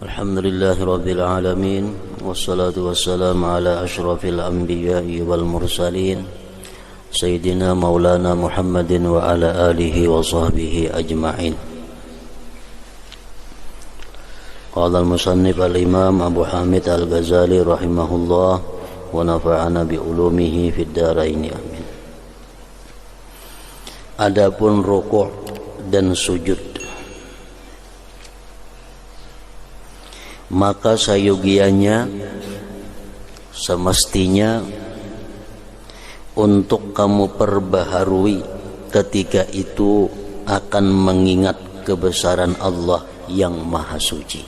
Alhamdulillahi Rabbil Alamin. Wassalatu wassalamu ala ashrafil anbiya'i wal mursalin Sayyidina Maulana Muhammadin wa ala alihi wa sahbihi ajma'in. Qala al-musannif al-imam Abu Hamid al-Ghazali rahimahullah wa nafa'ana bi ulumihi fid dharain amin. Adapun rukuk dan sujud, maka sayogianya semestinya untuk kamu perbaharui ketika itu akan mengingat kebesaran Allah yang Maha Suci.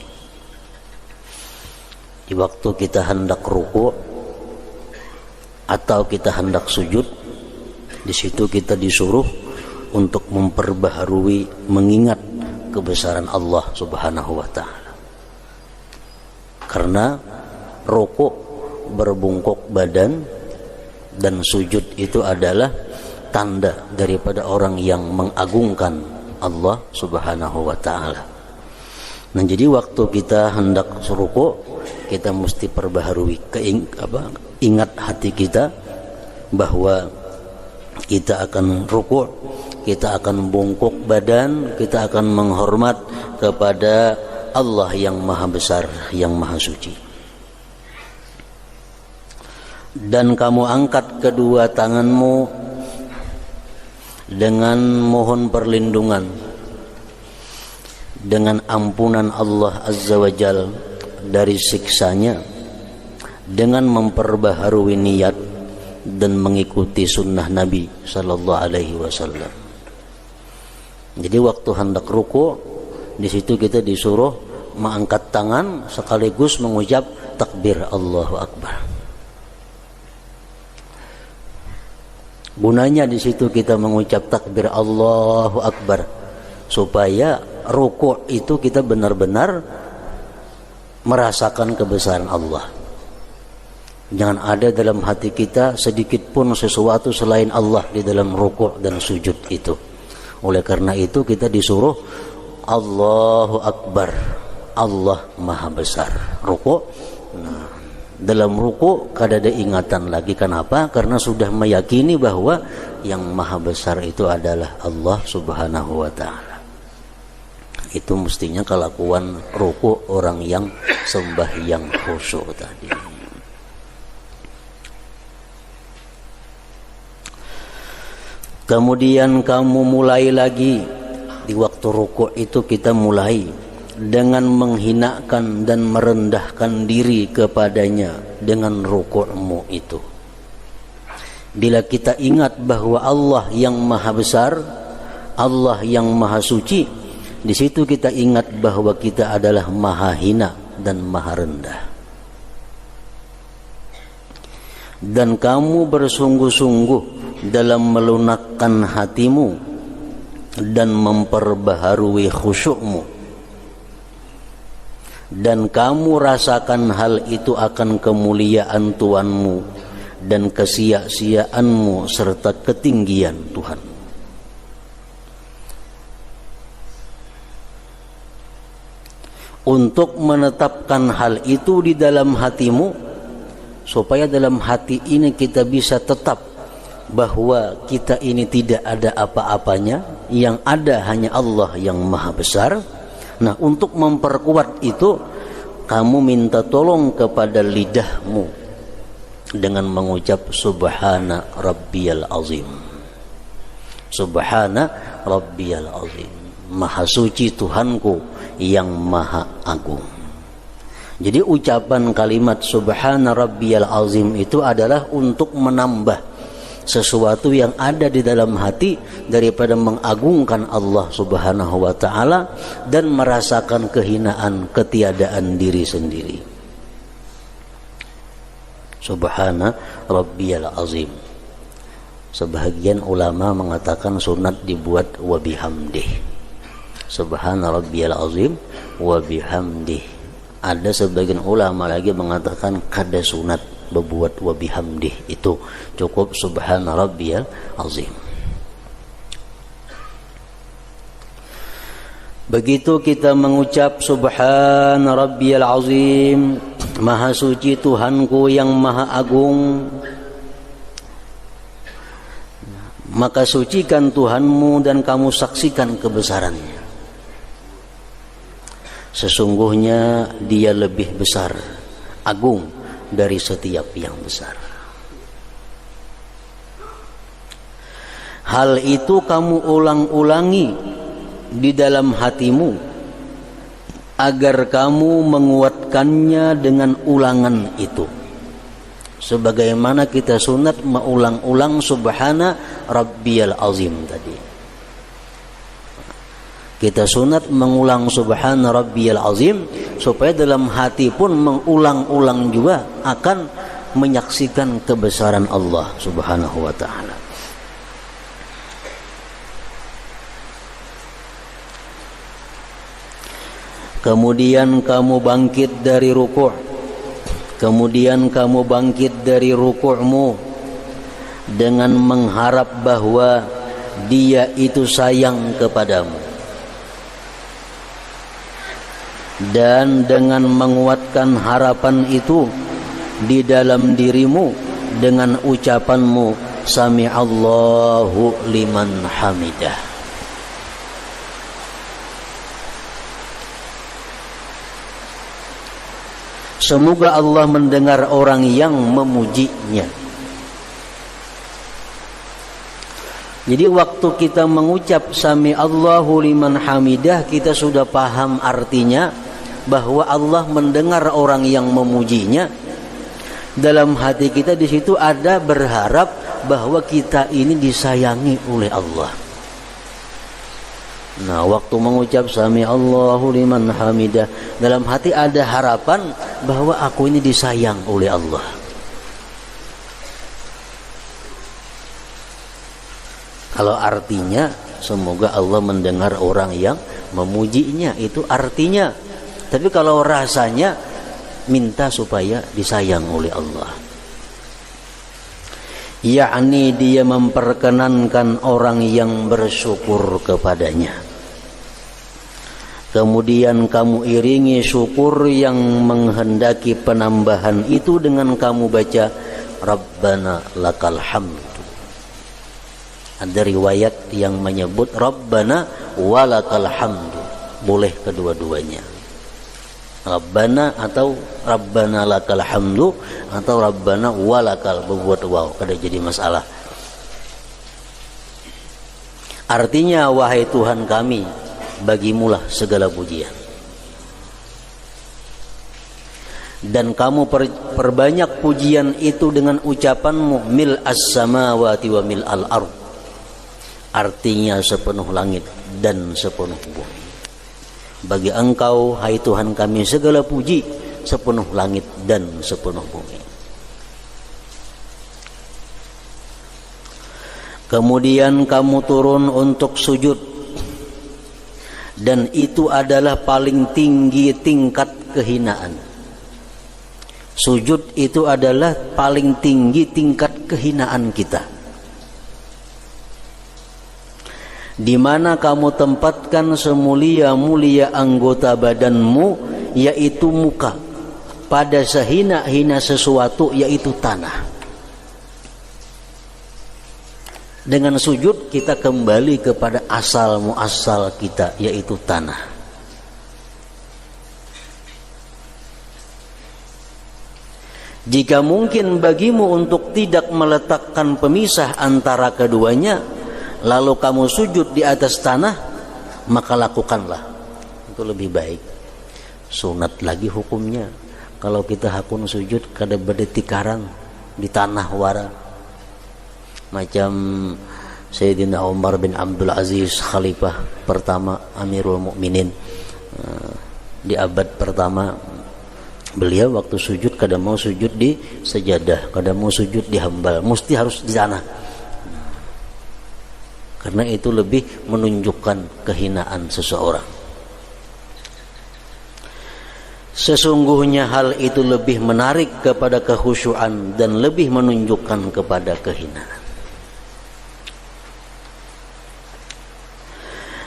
Di waktu kita hendak ruku' atau kita hendak sujud, di situ kita disuruh untuk memperbaharui mengingat kebesaran Allah Subhanahu wa taala. Karena rukuk berbungkuk badan dan sujud itu adalah tanda daripada orang yang mengagungkan Allah Subhanahu wa taala. Nah, jadi waktu kita hendak rukuk, kita mesti perbaharui ingat hati kita bahwa kita akan rukuk, kita akan bungkuk badan, kita akan menghormat kepada Allah yang maha besar, yang maha suci. Dan kamu angkat kedua tanganmu dengan mohon perlindungan, dengan ampunan Allah Azza wa Jal dari siksanya, dengan memperbaharui niat dan mengikuti sunnah Nabi Sallallahu Alaihi Wasallam. Jadi waktu hendak ruku', di situ kita disuruh mengangkat tangan sekaligus mengucap takbir Allahu Akbar. Gunanya di situ kita mengucap takbir Allahu Akbar supaya rukuk itu kita benar-benar merasakan kebesaran Allah. Jangan ada dalam hati kita sedikit pun sesuatu selain Allah di dalam rukuk dan sujud itu. Oleh karena itu kita disuruh Allahu Akbar, Allah Maha Besar. Ruku'. Nah, dalam ruku' kada ada ingatan lagi. Kenapa? Karena sudah meyakini bahwa yang Maha Besar itu adalah Allah Subhanahu wa taala. Itu mestinya kelakuan ruku' orang yang sembahyang khusyuk tadi. Kemudian kamu mulai lagi. Di waktu rukuk itu kita mulai dengan menghinakan dan merendahkan diri kepadanya dengan rukukmu itu. Bila kita ingat bahwa Allah yang maha besar, Allah yang maha suci, di situ kita ingat bahwa kita adalah maha hina dan maha rendah. Dan kamu bersungguh-sungguh dalam melunakkan hatimu dan memperbaharui khusyukmu, dan kamu rasakan hal itu akan kemuliaan Tuhanmu dan kesia-siaanmu serta ketinggian Tuhan. Untuk menetapkan hal itu di dalam hatimu, supaya dalam hati ini kita bisa tetap bahwa kita ini tidak ada apa-apanya, yang ada hanya Allah yang maha besar. Nah, untuk memperkuat itu, kamu minta tolong kepada lidahmu dengan mengucap Subhana Rabbiyal Azim. Subhana Rabbiyal Azim, maha suci Tuhanku yang maha agung. Jadi ucapan kalimat Subhana Rabbiyal Azim itu adalah untuk menambah sesuatu yang ada di dalam hati daripada mengagungkan Allah Subhanahu wa taala dan merasakan kehinaan, ketiadaan diri sendiri. Subhana Rabbiyal Azim. Sebahagian ulama mengatakan sunat dibuat wa bihamdih. Subhana Rabbiyal Azim wa bihamdih. Ada sebagian ulama lagi mengatakan kada sunat berbuat wa bihamdih, itu cukup Subhana Rabbiyal Azim. Begitu kita mengucap Subhana Rabbiyal Azim, Maha suci Tuhanku yang Maha Agung, maka sucikan Tuhanmu dan kamu saksikan kebesarannya. Sesungguhnya Dia lebih besar, agung dari setiap yang besar. Hal itu kamu ulang-ulangi di dalam hatimu agar kamu menguatkannya dengan ulangan itu. Sebagaimana kita sunat mengulang-ulang Subhana Rabbiyal Azim tadi. Kita sunat mengulang Subhana Rabbiyal Azim supaya dalam hati pun mengulang-ulang juga akan menyaksikan kebesaran Allah Subhanahu wa ta'ala. Kemudian kamu bangkit dari ruku'. Kemudian kamu bangkit dari ruku'mu dengan mengharap bahwa Dia itu sayang kepadamu. Dan dengan menguatkan harapan itu di dalam dirimu dengan ucapanmu Sami'allahu liman hamidah. Semoga Allah mendengar orang yang memujinya. Jadi waktu kita mengucap Sami'allahu liman hamidah, kita sudah paham artinya bahwa Allah mendengar orang yang memujinya. Dalam hati kita di situ ada berharap bahwa kita ini disayangi oleh Allah. Nah, waktu mengucap Sami'allahu liman hamidah, dalam hati ada harapan bahwa aku ini disayang oleh Allah. Kalau artinya semoga Allah mendengar orang yang memujinya, itu artinya. Tapi kalau rasanya minta supaya disayang oleh Allah. Yakni Dia memperkenankan orang yang bersyukur kepadanya. Kemudian kamu iringi syukur yang menghendaki penambahan itu dengan kamu baca Rabbana lakal hamdu. Ada riwayat yang menyebut Rabbana walakal hamdu. Boleh kedua-duanya. Rabbana atau Rabbana lakal hamdu atau Rabbana walakal, berbuat waw, kada jadi masalah. Artinya, wahai Tuhan kami, bagimulah segala pujian. Dan kamu perbanyak pujian itu dengan ucapanmu mil as-samawati wa mil al-ard. Artinya sepenuh langit dan sepenuh bumi. Bagi Engkau, hai Tuhan kami, segala puji sepenuh langit dan sepenuh bumi. Kemudian kamu turun untuk sujud, dan itu adalah paling tinggi tingkat kehinaan. Sujud itu adalah paling tinggi tingkat kehinaan kita, di mana kamu tempatkan semulia-mulia anggota badanmu, yaitu muka, pada sehina-hina sesuatu, yaitu tanah. Dengan sujud kita kembali kepada asal muasal kita, yaitu tanah. Jika mungkin bagimu untuk tidak meletakkan pemisah antara keduanya, lalu kamu sujud di atas tanah, maka lakukanlah. Itu lebih baik. Sunat lagi hukumnya. Kalau kita hakun sujud kada berdetikarang di tanah wara. Macam Sayyidina Umar bin Abdul Aziz, khalifah pertama Amirul Mukminin di abad pertama. Beliau waktu sujud kada mau sujud di sajadah, kada mau sujud di hambal, mesti harus di tanah. Karena itu lebih menunjukkan kehinaan seseorang. Sesungguhnya hal itu lebih menarik kepada kekhusyuan dan lebih menunjukkan kepada kehinaan.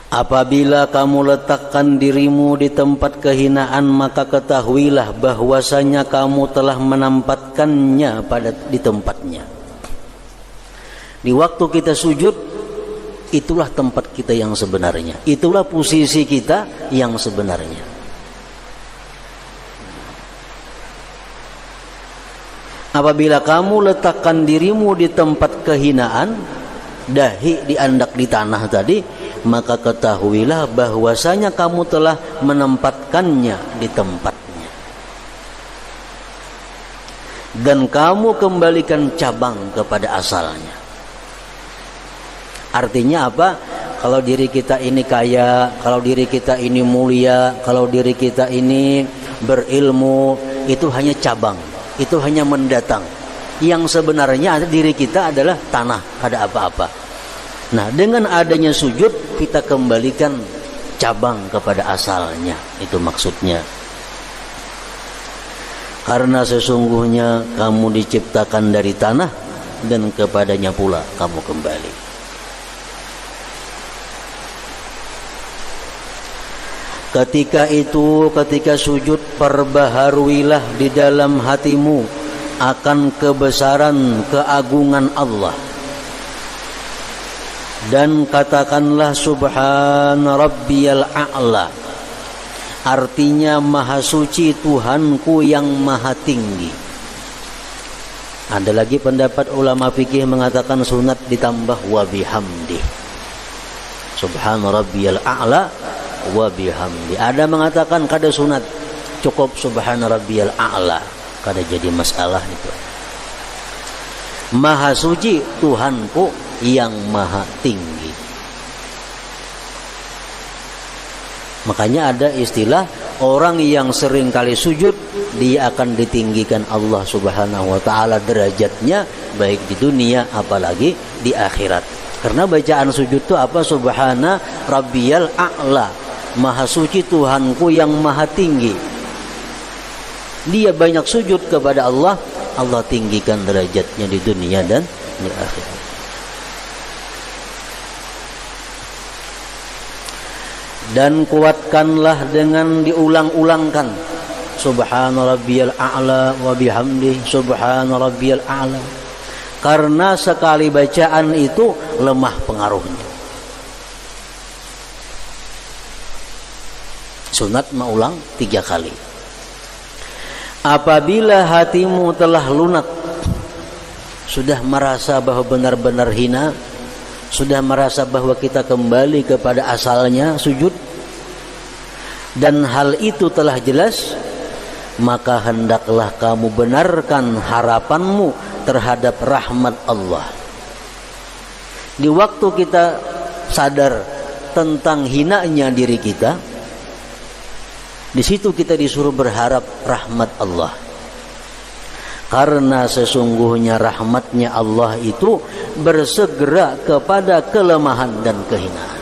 Apabila kamu letakkan dirimu di tempat kehinaan, maka ketahuilah bahwasanya kamu telah menempatkannya di tempatnya. Di waktu kita sujud, itulah tempat kita yang sebenarnya, itulah posisi kita yang sebenarnya. Apabila kamu letakkan dirimu di tempat kehinaan, dahi diandak di tanah tadi, maka ketahuilah bahwasanya kamu telah menempatkannya di tempatnya. Dan kamu kembalikan cabang kepada asalnya. Artinya apa? Kalau diri kita ini kaya, kalau diri kita ini mulia, kalau diri kita ini berilmu, itu hanya cabang, itu hanya mendatang. Yang sebenarnya diri kita adalah tanah, ada apa-apa. Nah, dengan adanya sujud kita kembalikan cabang kepada asalnya, itu maksudnya. Karena sesungguhnya kamu diciptakan dari tanah dan kepadanya pula kamu kembali. Ketika itu, ketika sujud, perbaharuilah di dalam hatimu akan kebesaran keagungan Allah. Dan katakanlah subhana rabbiyal a'la. Artinya maha suci Tuhanku yang maha tinggi. Ada lagi pendapat ulama fikih mengatakan sunat ditambah wa bihamdi. Subhana rabbiyal a'la wa bihamdi. Ada mengatakan kada sunat, cukup subhana rabbiyal a'la. Kada jadi masalah itu. Maha suci Tuhanku yang maha tinggi. Makanya ada istilah orang yang sering kali sujud, dia akan ditinggikan Allah Subhanahu wa taala derajatnya, baik di dunia apalagi di akhirat. Karena bacaan sujud itu apa? Subhana rabbiyal a'la. Maha suci Tuhanku yang maha tinggi. Dia banyak sujud kepada Allah, Allah tinggikan derajatnya di dunia dan di akhirat. Dan kuatkanlah dengan diulang-ulangkan subhana rabbiyal a'la wa bihamdi subhana rabbiyal a'la. Karena sekali bacaan itu lemah pengaruhnya. Sunat mengulang 3 kali. Apabila hatimu telah lunak, sudah merasa bahwa benar-benar hina, sudah merasa bahwa kita kembali kepada asalnya sujud, dan hal itu telah jelas, maka hendaklah kamu benarkan harapanmu terhadap rahmat Allah. Di waktu kita sadar tentang hinanya diri kita, di situ kita disuruh berharap rahmat Allah. Karena sesungguhnya rahmatnya Allah itu bersegera kepada kelemahan dan kehinaan.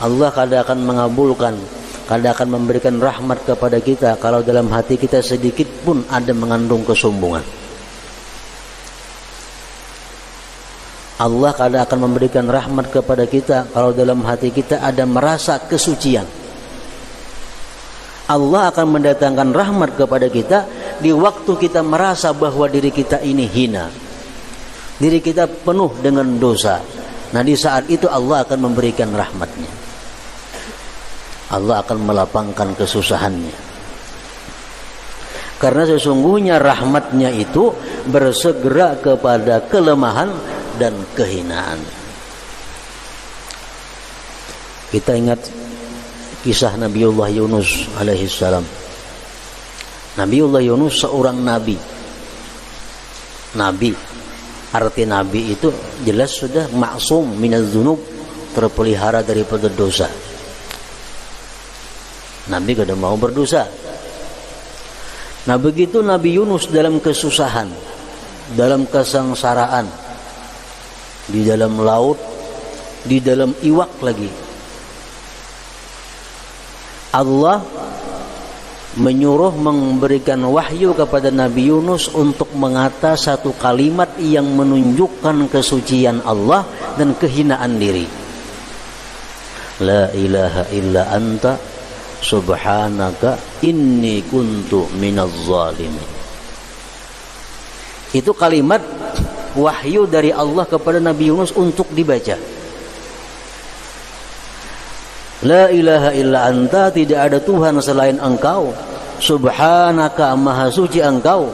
Allah kadang akan mengabulkan, kadang akan memberikan rahmat kepada kita kalau dalam hati kita sedikit pun ada mengandung kesombongan. Allah kadang akan memberikan rahmat kepada kita kalau dalam hati kita ada merasa kesucian. Allah akan mendatangkan rahmat kepada kita di waktu kita merasa bahwa diri kita ini hina, diri kita penuh dengan dosa. Nah, di saat itu Allah akan memberikan rahmatnya. Allah akan melapangkan kesusahannya. Karena sesungguhnya rahmatnya itu bersegera kepada kelemahan dan kehinaan. Kita ingat kisah Nabiullah Yunus alaihissalam. Nabiullah Yunus seorang nabi. Nabi, arti nabi itu jelas sudah maksum minaz dzunub, terpelihara daripada dosa. Nabi kada mau berdosa. Nah, begitu Nabi Yunus dalam kesusahan, dalam kesengsaraan, di dalam laut, di dalam iwak lagi, Allah menyuruh memberikan wahyu kepada Nabi Yunus untuk mengata satu kalimat yang menunjukkan kesucian Allah dan kehinaan diri. La ilaha illa anta subhanaka inni kuntu minaz zalimin. Itu kalimat wahyu dari Allah kepada Nabi Yunus untuk dibaca. La ilaha illa anta, tidak ada Tuhan selain engkau. Subhanaka, maha suci engkau.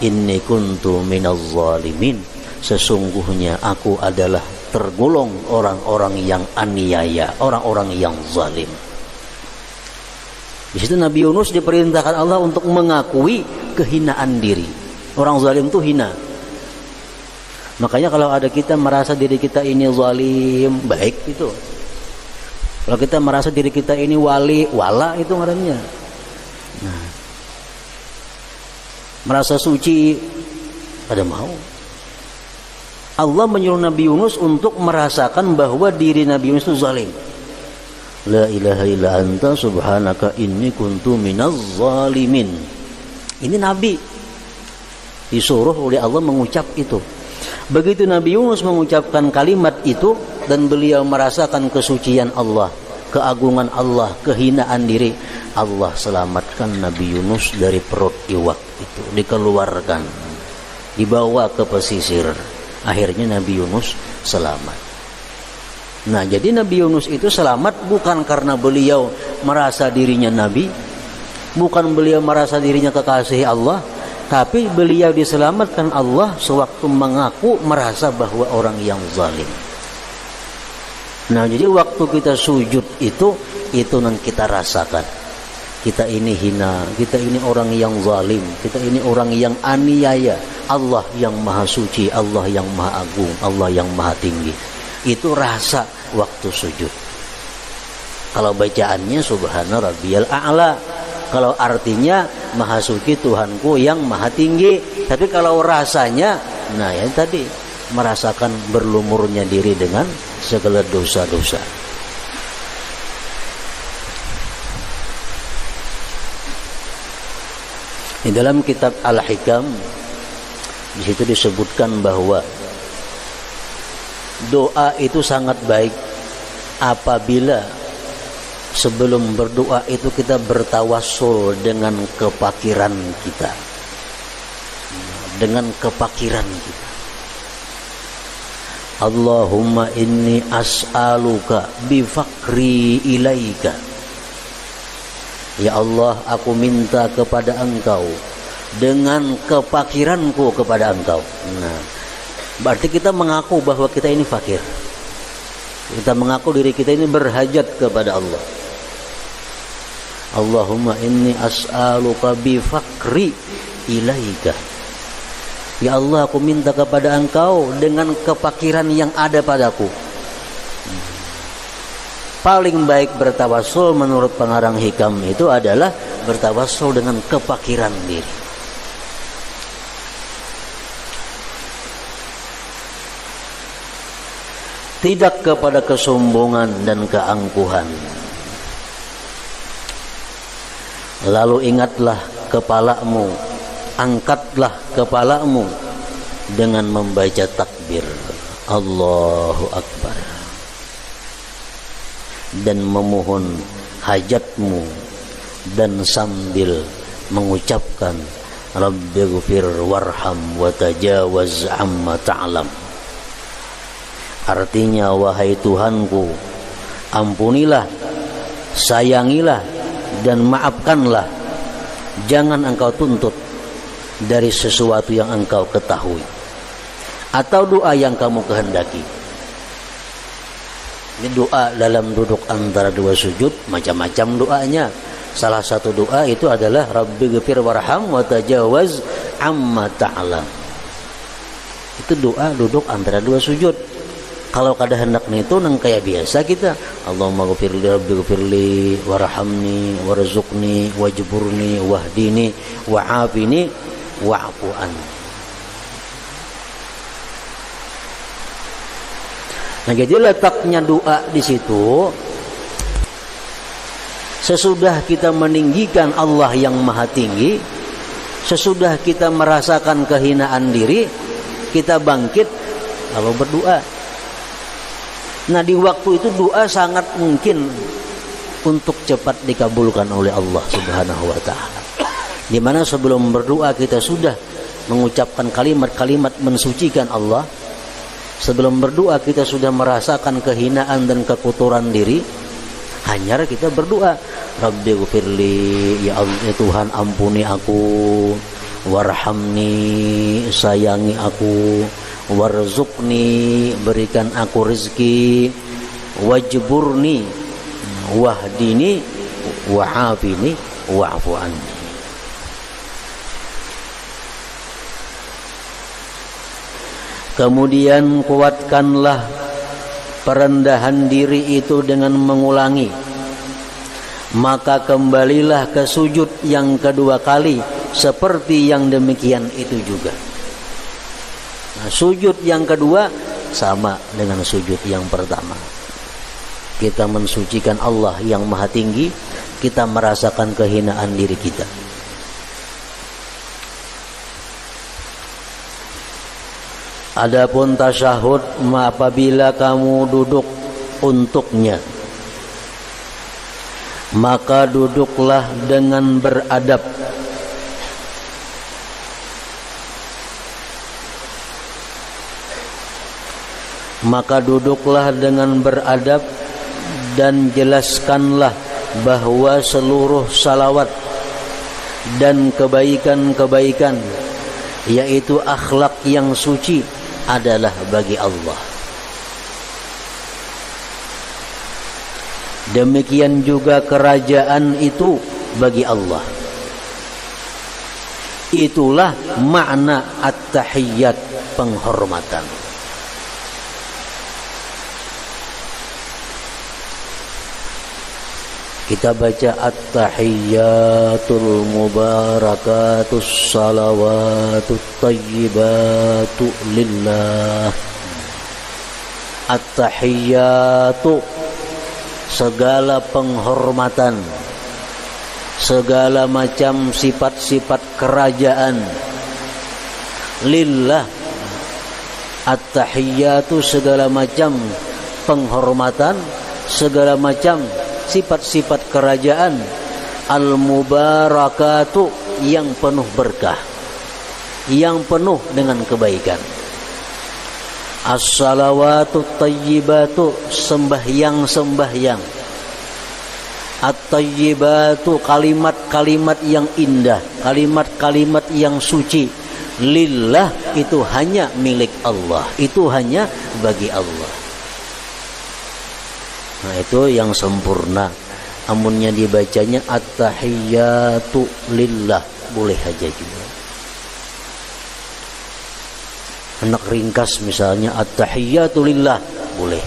Inni kuntu minaz zalimin, sesungguhnya aku adalah tergolong orang-orang yang aniaya, orang-orang yang zalim. Di situ Nabi Yunus diperintahkan Allah untuk mengakui kehinaan diri. Orang zalim itu hina. Makanya kalau ada kita merasa diri kita ini zalim, baik itu. Kalau kita merasa diri kita ini wala itu ngarannya. Nah, merasa suci, ada mau. Allah menyuruh Nabi Yunus untuk merasakan bahwa diri Nabi Yunus itu zalim. La ilaha illa anta subhanaka inni kuntu minaz zalimin. Ini Nabi disuruh oleh Allah mengucap itu. Begitu Nabi Yunus mengucapkan kalimat itu dan beliau merasakan kesucian Allah, keagungan Allah, kehinaan diri, Allah selamatkan Nabi Yunus dari perut iwak itu, dikeluarkan, dibawa ke pesisir. Akhirnya Nabi Yunus selamat. Nah, jadi Nabi Yunus itu selamat bukan karena beliau merasa dirinya Nabi, bukan beliau merasa dirinya kekasih Allah, tapi beliau diselamatkan Allah sewaktu mengaku merasa bahwa orang yang zalim. Nah, jadi waktu kita sujud itu yang kita rasakan. Kita ini hina, kita ini orang yang zalim, kita ini orang yang aniaya. Allah yang maha suci, Allah yang maha agung, Allah yang maha tinggi. Itu rasa waktu sujud. Kalau bacaannya subhana rabbiyal a'la, kalau artinya maha suci Tuhanku yang maha tinggi. Tapi kalau rasanya, nah ya tadi, merasakan berlumurnya diri dengan segala dosa-dosa. Di dalam kitab Al-Hikam, di situ disebutkan bahwa doa itu sangat baik apabila sebelum berdoa itu kita bertawassul dengan kepakiran kita. Dengan kepakiran kita. Allahumma inni as'aluka bifakri ilaika. Ya Allah, aku minta kepada Engkau dengan kepakiranku kepada Engkau. Nah, berarti kita mengaku bahwa kita ini fakir. Kita mengaku diri kita ini berhajat kepada Allah. Allahumma inni as'aluka bifakri ilaika. Ya Allah, aku minta kepada Engkau dengan kepakiran yang ada padaku. Paling baik bertawassul menurut pengarang hikam itu adalah bertawassul dengan kepakiran diri. Tidak kepada kesombongan dan keangkuhan. Lalu ingatlah kepalamu, angkatlah kepalamu dengan membaca takbir Allahu Akbar dan memohon hajatmu dan sambil mengucapkan Rabbighfir warham wa tajawaz amma ta'lam. Artinya, wahai Tuhanku, ampunilah, sayangilah dan maafkanlah, jangan engkau tuntut dari sesuatu yang engkau ketahui atau doa yang kamu kehendaki. Ini doa dalam duduk antara dua sujud, macam-macam doanya. Salah satu doa itu adalah Rabbighfir warham wa tajawaz amma ta'lam. Itu doa duduk antara dua sujud. Kalau kada hendaknya itu nang kayak biasa kita, Allahumma ghfirli rabbighfirli warhamni warzuqni wajburni wahdini wa'afini wa'fu anni. Nah, jadi letaknya doa di situ, sesudah kita meninggikan Allah yang maha tinggi, sesudah kita merasakan kehinaan diri, kita bangkit lalu berdoa. Nah, di waktu itu doa sangat mungkin untuk cepat dikabulkan oleh Allah Subhanahu wa taala. Di mana sebelum berdoa kita sudah mengucapkan kalimat-kalimat mensucikan Allah. Sebelum berdoa kita sudah merasakan kehinaan dan kekotoran diri. Hanya kita berdoa, Rabbighfirli, ya Allah, ya Tuhan ampuni aku, warhamni, sayangi aku, warzuqni, berikan aku rezeki, wajburni, wahdini, wa'afini, wa'fu anni. Kemudian kuatkanlah perendahan diri itu dengan mengulangi, maka kembalilah ke sujud yang kedua kali seperti yang demikian itu juga. Nah, sujud yang kedua sama dengan sujud yang pertama. Kita mensucikan Allah yang maha tinggi, kita merasakan kehinaan diri kita. Adapun tasyahud apabila kamu duduk untuknya, maka duduklah dengan beradab. Maka duduklah dengan beradab dan jelaskanlah bahwa seluruh salawat dan kebaikan-kebaikan, yaitu akhlak yang suci, adalah bagi Allah. Demikian juga kerajaan itu bagi Allah. Itulah makna at-tahiyyat, penghormatan. Kita baca at-tahiyyatul mubarakatus salawatut tayyibatu lillah. At-tahiyyatu, segala penghormatan, segala macam sifat-sifat kerajaan, lillah. At-tahiyyatu, segala macam penghormatan, segala macam sifat-sifat kerajaan, al-mubarakatu, yang penuh berkah, yang penuh dengan kebaikan. As-salawatut tayyibatu, sembahyang-sembahyang. At-tayyibatu, kalimat-kalimat yang indah, kalimat-kalimat yang suci. Lillah, itu hanya milik Allah, itu hanya bagi Allah. Nah, itu yang sempurna. Amunnya dibacanya at-tahiyyatu lillah, boleh aja juga. Anak ringkas misalnya at-tahiyyatu lillah, boleh.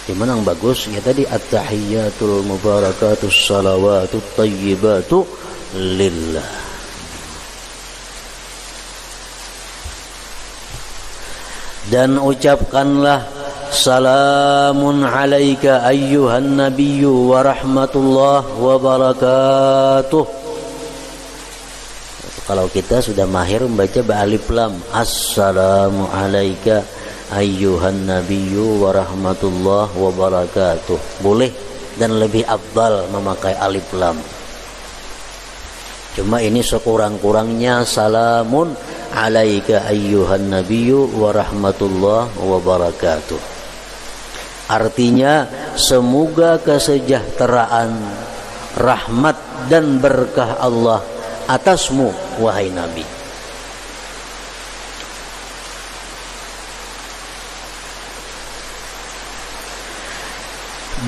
Gimana yang bagus? Ya tadi at-tahiyyatul mubarakatus salawatut tayyibatu lillah. Dan ucapkanlah salamun alaika ayyuhan nabiyyu wa rahmatullah wa barakatuh. Kalau kita sudah mahir membaca ba'alif lam, assalamu alaika ayyuhan nabiyyu wa rahmatullah wa barakatuh, boleh, dan lebih afdal memakai alif lam. Cuma ini sekurang-kurangnya salamun alaika ayyuhan nabiyyu wa rahmatullah wa barakatuh. Artinya semoga kesejahteraan, rahmat dan berkah Allah atasmu wahai Nabi.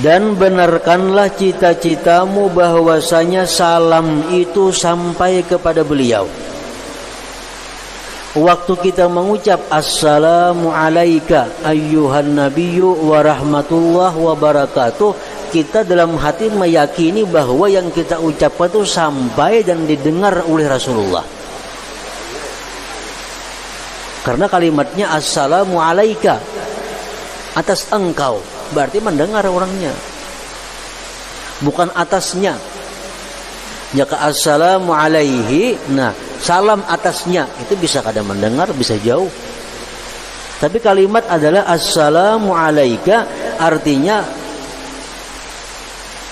Dan benarkanlah cita-citamu bahwasanya salam itu sampai kepada beliau. Waktu kita mengucap assalamu alaika ayyuhan nabiyyu wa rahmatullah wa barakatuh, kita dalam hati meyakini bahwa yang kita ucapkan itu sampai dan didengar oleh Rasulullah. Karena kalimatnya assalamu alaika, atas engkau, berarti mendengar orangnya, bukan atasnya. Jika assalamu alaihi, nah salam atasnya, itu bisa kadang mendengar, bisa jauh. Tapi kalimat adalah assalamu alaika, artinya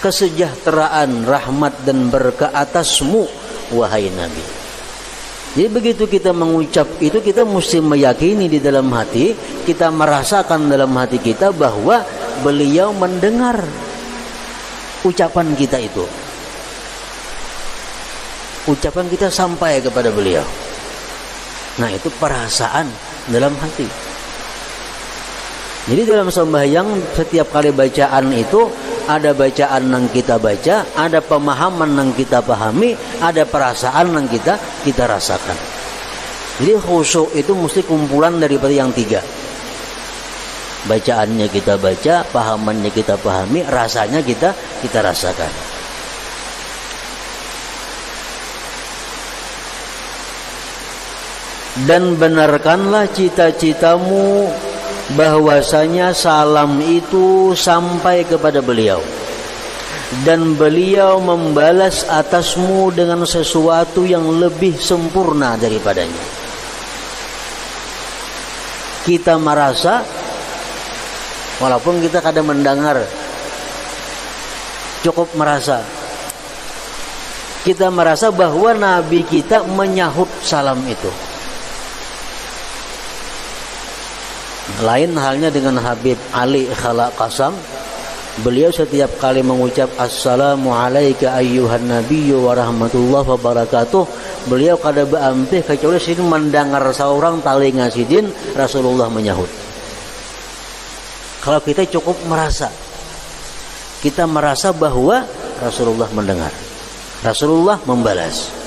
kesejahteraan, rahmat dan berkah atasmu wahai Nabi. Jadi begitu kita mengucap itu, kita mesti meyakini di dalam hati, kita merasakan dalam hati kita bahwa beliau mendengar ucapan kita itu. Ucapan kita sampai kepada beliau. Nah, itu perasaan dalam hati. Jadi dalam sembahyang setiap kali bacaan itu ada bacaan yang kita baca, ada pemahaman yang kita pahami, ada perasaan yang kita rasakan. Jadi khusyuk itu mesti kumpulan daripada yang tiga. Bacaannya kita baca, pahamannya kita pahami, rasanya kita rasakan. Dan benarkanlah cita-citamu bahwasanya salam itu sampai kepada beliau dan beliau membalas atasmu dengan sesuatu yang lebih sempurna daripadanya. Kita merasa, walaupun kita kadang mendengar, cukup merasa, kita merasa bahwa Nabi kita menyahut salam itu. Lain halnya dengan Habib Ali Khala Qasam. Beliau setiap kali mengucap assalamu alayka ayyuhan nabiyyu wa rahmatullahi wa barakatuh, beliau kada beampih kecuali sini mendengar seorang tali ngasidin Rasulullah menyahut. Kalau kita cukup merasa, kita merasa bahwa Rasulullah mendengar, Rasulullah membalas.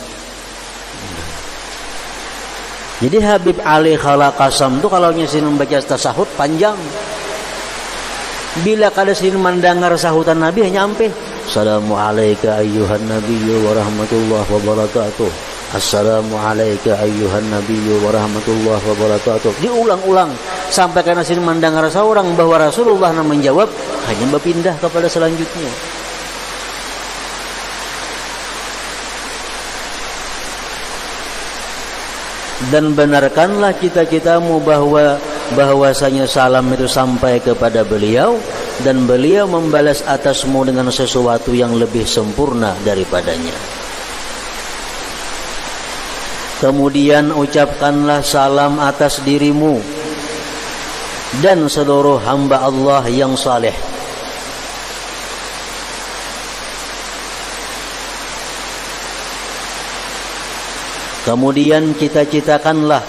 Jadi Habib Ali Khala Qasam itu kalau nyesin membaca tasahud panjang. Bila kada sin mendengar sahutan Nabi hanya sampai assalamu alayka ayyuhan nabiyyu wa rahmatullahi wa barakatuh. Assalamu alayka ayyuhan nabiyyu wa rahmatullahi wa barakatuh. Diulang-ulang sampai karena sin mendengar seorang bahwa Rasulullah menjawab, hanya berpindah kepada selanjutnya. Dan benarkanlah cita-citamu bahwasanya salam itu sampai kepada beliau dan beliau membalas atasmu dengan sesuatu yang lebih sempurna daripadanya. Kemudian ucapkanlah salam atas dirimu dan seluruh hamba Allah yang saleh. Kemudian cita-citakanlah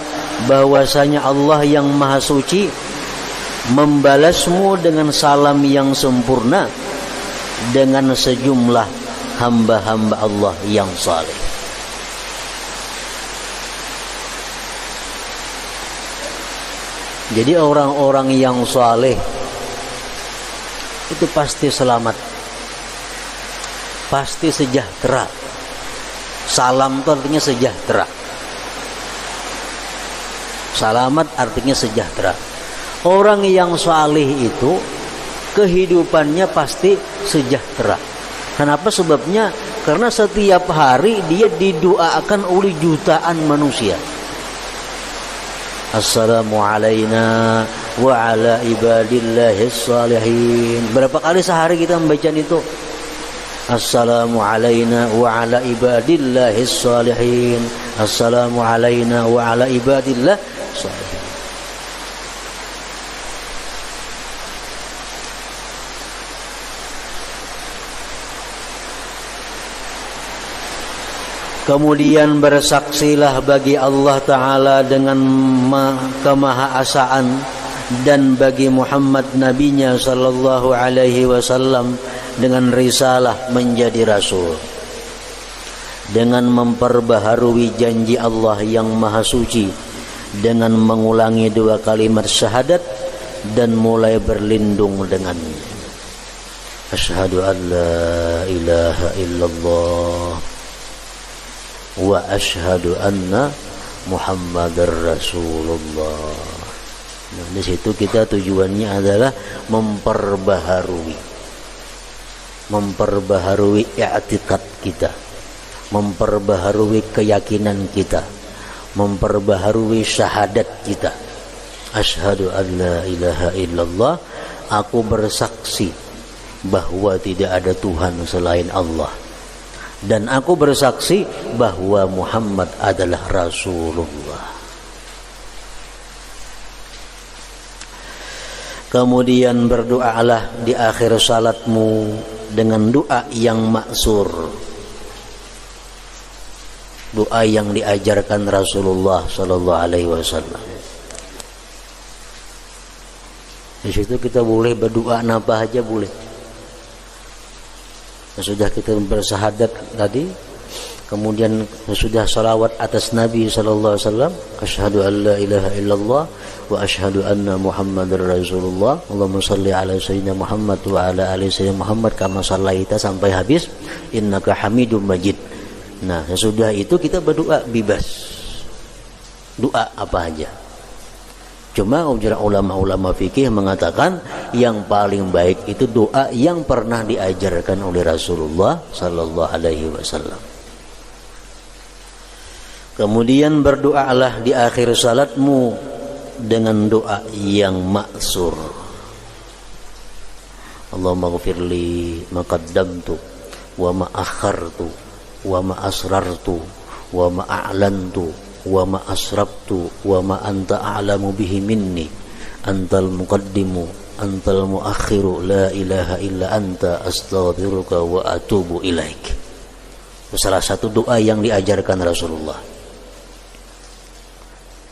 bahwasanya Allah yang Maha Suci membalasmu dengan salam yang sempurna dengan sejumlah hamba-hamba Allah yang saleh. Jadi orang-orang yang saleh itu pasti selamat, pasti sejahtera. Salam itu artinya sejahtera. Selamat artinya sejahtera. Orang yang saleh itu kehidupannya pasti sejahtera. Kenapa sebabnya? Karena setiap hari dia didoakan oleh jutaan manusia. Assalamu alayna wa ala ibadillahis salihin. Berapa kali sehari kita membaca itu? Assalamu alayna wa ala ibadillahis salihin. Assalamu alayna wa ala ibadillah salihin. Kemudian bersaksilah bagi Allah Ta'ala dengan kemahaasaan dan bagi Muhammad nabinya sallallahu alaihi wasallam dengan risalah menjadi rasul, dengan memperbaharui janji Allah yang maha suci dengan mengulangi 2 kalimat syahadat dan mulai berlindung dengannya. Asyhadu an la ilaha illallah wa asyhadu anna Muhammadar Rasulullah. Nah, di situ kita tujuannya adalah memperbaharui i'tikad kita, memperbaharui keyakinan kita, memperbaharui syahadat kita Asyhadu an la ilaha illallah, aku bersaksi bahwa tidak ada Tuhan selain Allah, dan aku bersaksi bahwa Muhammad adalah Rasulullah. Kemudian berdoalah di akhir salatmu dengan doa yang maksur, doa yang diajarkan Rasulullah sallallahu alaihi wasallam. Di situ kita boleh berdoa apa aja boleh. Sudah kita bersyahadat tadi, kemudian sudah salawat atas Nabi sallallahu alaihi wasallam, asyhadu an la ilaha illallah wa asyhadu anna Muhammadar Rasulullah, Allahumma shalli ala sayyidina Muhammad wa ala ali sayyidina Muhammad kama shallaita, sampai habis innaka Hamidum Majid. Nah, sesudah itu kita berdoa bebas, doa apa aja. Cuma ulama-ulama fikih mengatakan yang paling baik itu doa yang pernah diajarkan oleh Rasulullah sallallahu alaihi wasallam. Kemudian berdoalah di akhir salatmu dengan doa yang maksur. Allahumma ghfirli ma qaddamtu wa ma akhartu wa ma asrartu wa ma a'lantu wa ma asrabtu wa ma anta a'lamu bihi minni antal muqaddimu antal muakhiru la ilaha illa anta astaghfiruka wa atubu ilaik. Salah satu doa yang diajarkan Rasulullah.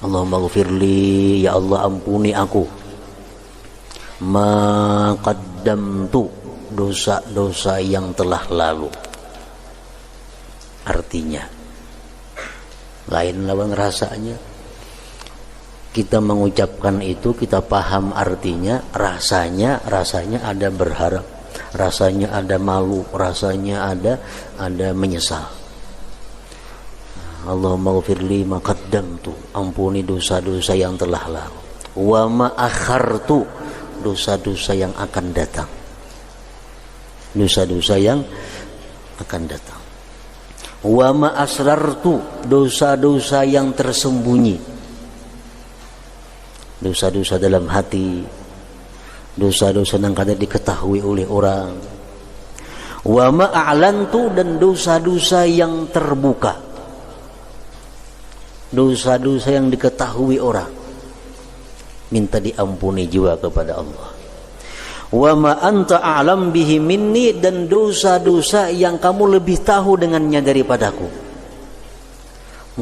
Allahumma ghfirli, ya Allah ampuni aku, ma qaddamtu, dosa-dosa yang telah lalu. Artinya lain lawan rasanya. Kita mengucapkan itu, kita paham artinya, rasanya ada berharap, rasanya ada malu, rasanya ada menyesal. Allahumma ghfirli ma qaddamtu, ampuni dosa-dosa yang telah lalu, wa ma akhartu, dosa-dosa yang akan datang, dosa-dosa yang akan datang, wa ma asrartu, dosa-dosa yang tersembunyi, dosa-dosa dalam hati, dosa-dosa yang kadang diketahui oleh orang, wa ma a'lantu, dan dosa-dosa yang terbuka, dosa-dosa yang diketahui orang, minta diampuni juga kepada Allah. Wa ma anta a'lam bihi minni, dan dosa-dosa yang kamu lebih tahu dengannya daripadaku.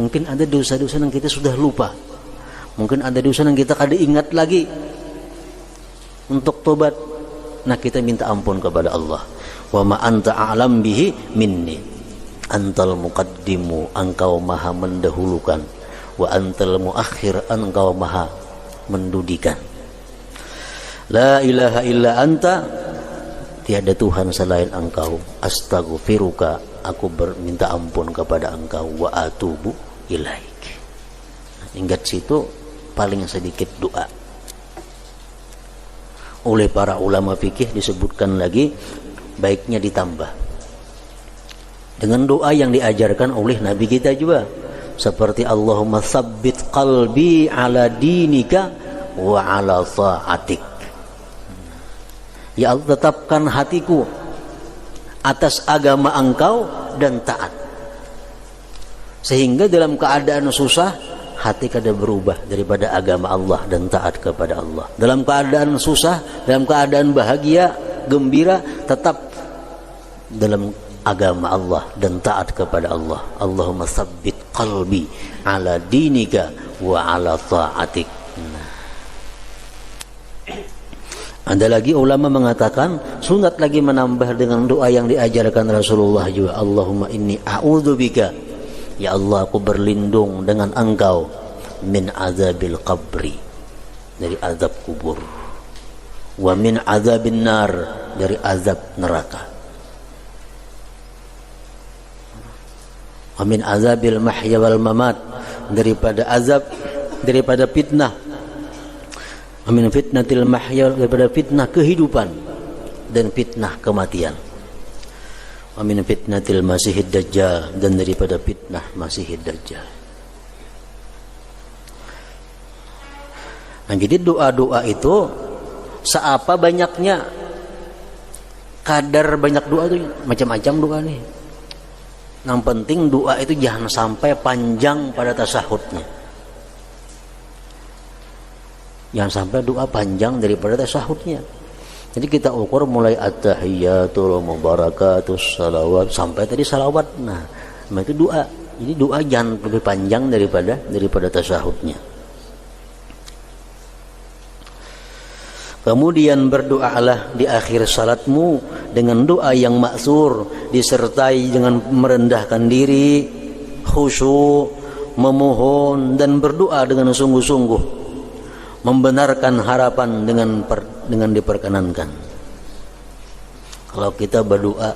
Mungkin ada dosa-dosa yang kita sudah lupa, mungkin ada dosa yang kita kada ingat lagi untuk tobat. Nah, kita minta ampun kepada Allah. Wa ma anta a'lam bihi minni, antal muqaddimu, engkau maha mendahulukan, wa antal muakhir, engkau maha mendudikan. La ilaha illa anta, tiada Tuhan selain engkau, astaghfiruka, aku berminta ampun kepada engkau, wa atubu ilaik. Ingat situ paling sedikit doa. Oleh para ulama fikih disebutkan lagi, baiknya ditambah dengan doa yang diajarkan oleh Nabi kita juga, seperti Allahumma tsabbit qalbi ala dinika wa ala ta'atik. Ya Allah, tetapkan hatiku atas agama engkau dan taat, sehingga dalam keadaan susah hati kada berubah daripada agama Allah dan taat kepada Allah. Dalam keadaan susah, dalam keadaan bahagia, gembira, tetap dalam agama Allah dan taat kepada Allah. Allahumma tsabbit qalbi ala dinika wa ala ta'atik. Ada lagi ulama mengatakan sunat lagi menambah dengan doa yang diajarkan Rasulullah juga. Allahumma inni a'udzubika, ya Allah aku berlindung dengan engkau, min azabil qabri, dari azab kubur, wa min azabin nar, dari azab neraka, wa min azabil mahya wal mamat, daripada azab, daripada fitnah, wa min fitnatil mahya, daripada fitnah kehidupan dan fitnah kematian, wa min fitnatil masihid dajjal, dan daripada fitnah masihid dajjal. Nah, jadi doa-doa itu seapa banyaknya, kadar banyak doa itu macam-macam doa nih. Yang penting doa itu jangan sampai panjang pada tasahudnya. Jangan sampai doa panjang daripada tasahudnya. Jadi kita ukur mulai at-tahiyyatul mubarakatus salawat sampai tadi salawat. Nah, itu doa. Jadi doa jangan lebih panjang daripada tasahudnya. Kemudian berdoalah di akhir salatmu dengan doa yang maksur, disertai dengan merendahkan diri, khusyuk, memohon dan berdoa dengan sungguh-sungguh, membenarkan harapan dengan diperkenankan. Kalau kita berdoa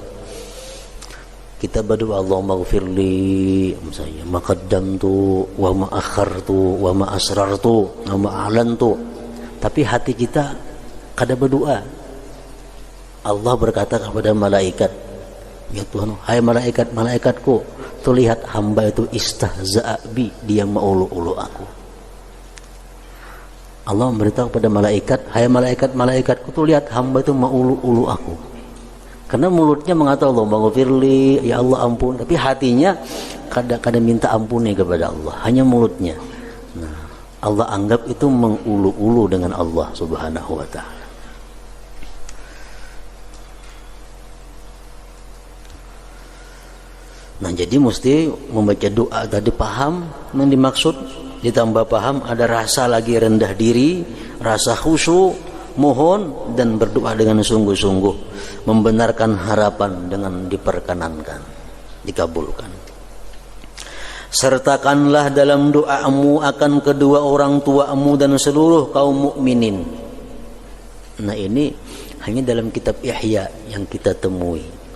Allahumma ghfirli misalnya ma qaddamtu wa ma akhartu wa ma asrartu wa ma a'lantu, tapi hati kita kada berdoa. Allah berkata kepada malaikat, ya Tuhan, hai malaikatku, tuh lihat hamba itu istahza'a bi, dia maulu-ulu aku. Allah memberitahu kepada malaikat, hai malaikatku, tuh lihat hamba itu maulu-ulu aku. Karena mulutnya mengatakan Allahumma ghfirli, ya Allah ampun, tapi hatinya kada minta ampuni kepada Allah, hanya mulutnya. Nah, Allah anggap itu mengulu-ulu dengan Allah Subhanahu wa ta'ala. Nah, jadi mesti membaca doa tadi paham yang dimaksud, ditambah paham ada rasa lagi rendah diri, rasa khusyuk, mohon dan berdoa dengan sungguh-sungguh, membenarkan harapan dengan diperkenankan, dikabulkan. Sertakanlah dalam doamu akan kedua orang tuamu dan seluruh kaum mukminin. Nah, ini hanya dalam kitab Ihya yang kita temui.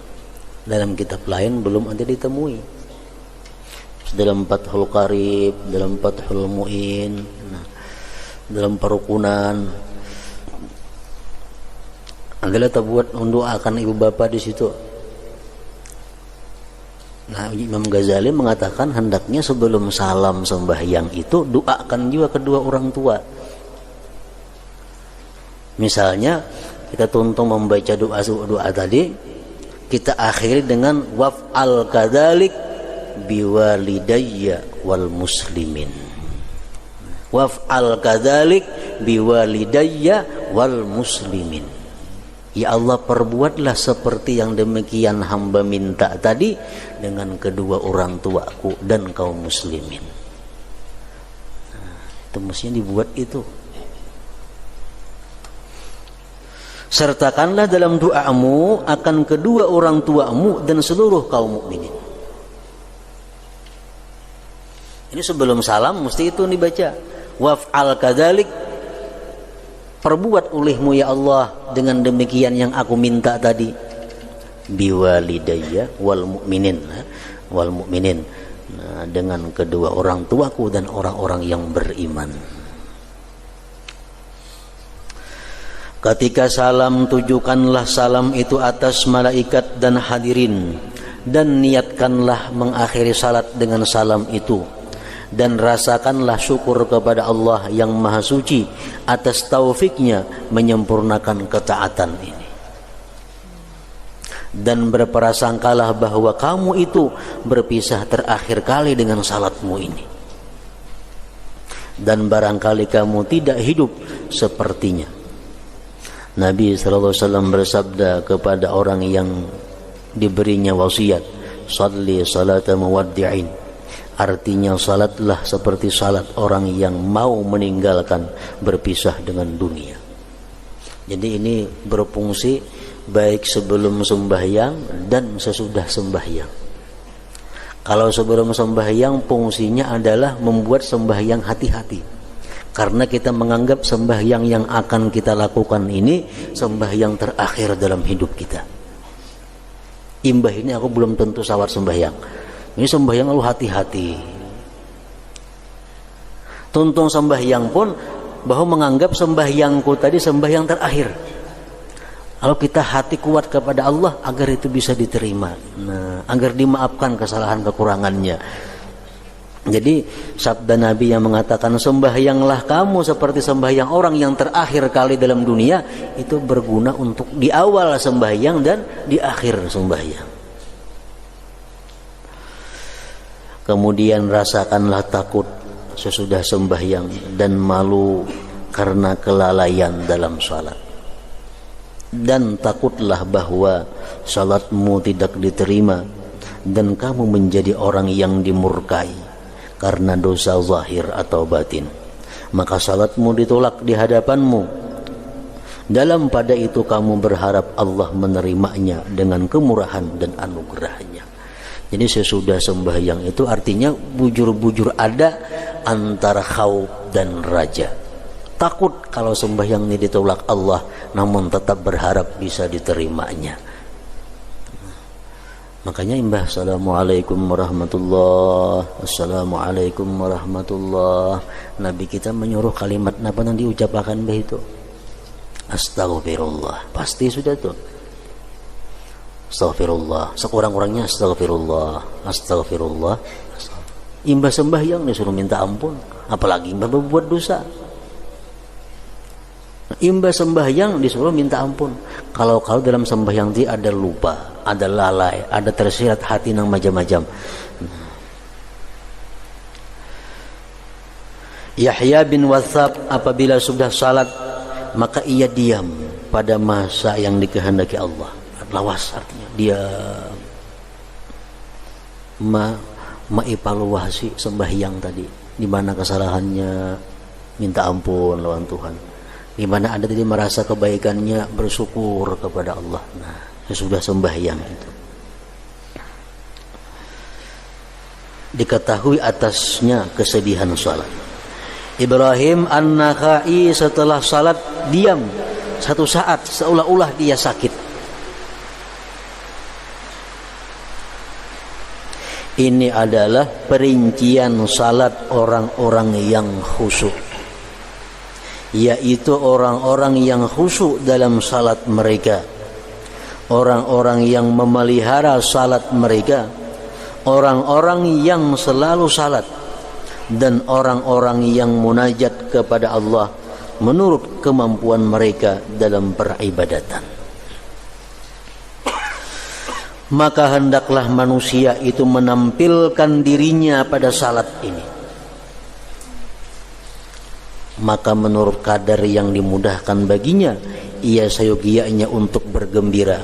Dalam kitab lain belum ada ditemui. Dalam Fathul Qarib, dalam Fathul Mu'in, nah, dalam Parukunan adalah terbuat mendoakan ibu bapak di situ. Nah, Imam Ghazali mengatakan hendaknya sebelum salam sembahyang itu doakan juga kedua orang tua. Misalnya kita tuntung membaca doa tadi, kita akhiri dengan waf'al kadzalik biwalidayya wal muslimin. Waf'al kadzalik biwalidayya wal muslimin. Ya Allah, perbuatlah seperti yang demikian hamba minta tadi dengan kedua orang tuaku dan kaum muslimin. Nah, itu mestinya dibuat itu. Sertakanlah dalam doamu akan kedua orang tuamu dan seluruh kaum mukminin. Ini sebelum salam mesti itu dibaca. Waf'al kadzalik, perbuat olehmu ya Allah dengan demikian yang aku minta tadi. Biwalidayya wal mukminin, wal mukminin. Nah, dengan kedua orang tuaku dan orang-orang yang beriman. Ketika salam, tujukanlah salam itu atas malaikat dan hadirin, dan niatkanlah mengakhiri salat dengan salam itu, dan rasakanlah syukur kepada Allah yang Maha Suci atas taufiknya menyempurnakan ketaatan ini, dan berprasangkalah bahwa kamu itu berpisah terakhir kali dengan salatmu ini, dan barangkali kamu tidak hidup sepertinya. Nabi SAW bersabda kepada orang yang diberinya wasiat, salli salata muwaddi'in, artinya salatlah seperti salat orang yang mau meninggalkan, berpisah dengan dunia. Jadi ini berfungsi baik sebelum sembahyang dan sesudah sembahyang. Kalau sebelum sembahyang fungsinya adalah membuat sembahyang hati-hati, karena kita menganggap sembahyang yang akan kita lakukan ini sembahyang terakhir dalam hidup kita. Imbah ini aku belum tentu sawar sembahyang. Ini sembahyang lalu hati-hati. Tuntung sembahyang pun bahwa menganggap sembahyangku tadi sembahyang terakhir. Kalau kita hati kuat kepada Allah agar itu bisa diterima, nah, agar dimaafkan kesalahan kekurangannya. Jadi sabda Nabi yang mengatakan sembahyanglah kamu seperti sembahyang orang yang terakhir kali dalam dunia, itu berguna untuk di awal sembahyang dan di akhir sembahyang. Kemudian rasakanlah takut sesudah sembahyang dan malu karena kelalaian dalam salat. Dan takutlah bahwa salatmu tidak diterima dan kamu menjadi orang yang dimurkai karena dosa zahir atau batin, maka salatmu ditolak di hadapanmu. Dalam pada itu kamu berharap Allah menerimanya dengan kemurahan dan anugerahnya. Jadi sesudah sembahyang itu artinya bujur-bujur ada antara khauf dan raja. Takut kalau sembahyang ini ditolak Allah, namun tetap berharap bisa diterimanya. Makanya imbah assalamualaikum warahmatullah, assalamualaikum warahmatullah. Nabi kita menyuruh kalimat apa yang diucapkan begitu? Astaghfirullah. Pasti sudah tuh. Astaghfirullah. Sekurang-kurangnya astaghfirullah, astaghfirullah. Imbah sembahyang disuruh minta ampun, apalagi imbah berbuat dosa. Imbah sembahyang disuruh minta ampun. Kalau dalam sembahyang dia ada lupa, ada lalai, ada tersirat hati nang macam-macam. Yahya bin Wathab apabila sudah salat maka ia diam pada masa yang dikehendaki Allah. Lawas artinya dia mengevaluasi sembahyang tadi, di mana kesalahannya, minta ampun lawan Tuhan. Di mana ada tadi merasa kebaikannya, bersyukur kepada Allah. Nah, sesudah sembahyang itu diketahui atasnya kesedihan salat. Ibrahim An-Nakhai setelah salat diam satu saat seolah-olah dia sakit. Ini adalah perincian salat orang-orang yang khusyuk, yaitu orang-orang yang khusyuk dalam salat mereka, orang-orang yang memelihara salat mereka, orang-orang yang selalu salat, dan orang-orang yang munajat kepada Allah menurut kemampuan mereka dalam peribadatan. Maka hendaklah manusia itu menampilkan dirinya pada salat ini. Maka menurut kadar yang dimudahkan baginya, ia sayogianya untuk bergembira,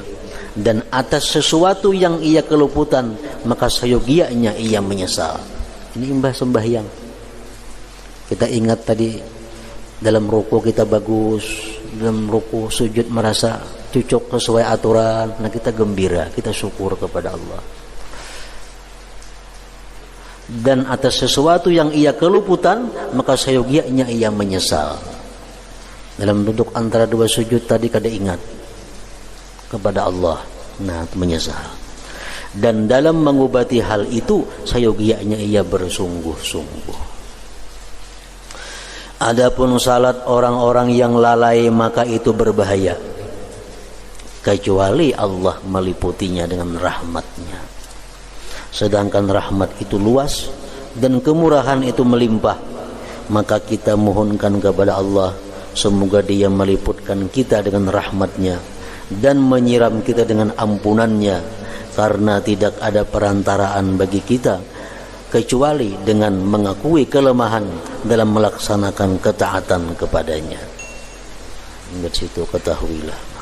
dan atas sesuatu yang ia keluputan, maka sayogianya ia menyesal. Ini imbah sembahyang. Kita ingat tadi dalam ruku kita bagus, dalam ruku sujud merasa cocok sesuai aturan, nah kita gembira, kita syukur kepada Allah. Dan atas sesuatu yang ia keluputan, maka sayogianya ia menyesal. Dalam duduk antara dua sujud tadi kada ingat kepada Allah, nah menyesal. Dan dalam mengobati hal itu, sayogianya ia bersungguh-sungguh. Adapun salat orang-orang yang lalai, maka itu berbahaya, kecuali Allah meliputinya dengan rahmatnya. Sedangkan rahmat itu luas dan kemurahan itu melimpah, maka kita mohonkan kepada Allah semoga Dia meliputkan kita dengan rahmatnya dan menyiram kita dengan ampunannya, karena tidak ada perantaraan bagi kita kecuali dengan mengakui kelemahan dalam melaksanakan ketaatan kepadanya. Ingat situ, ketahuilah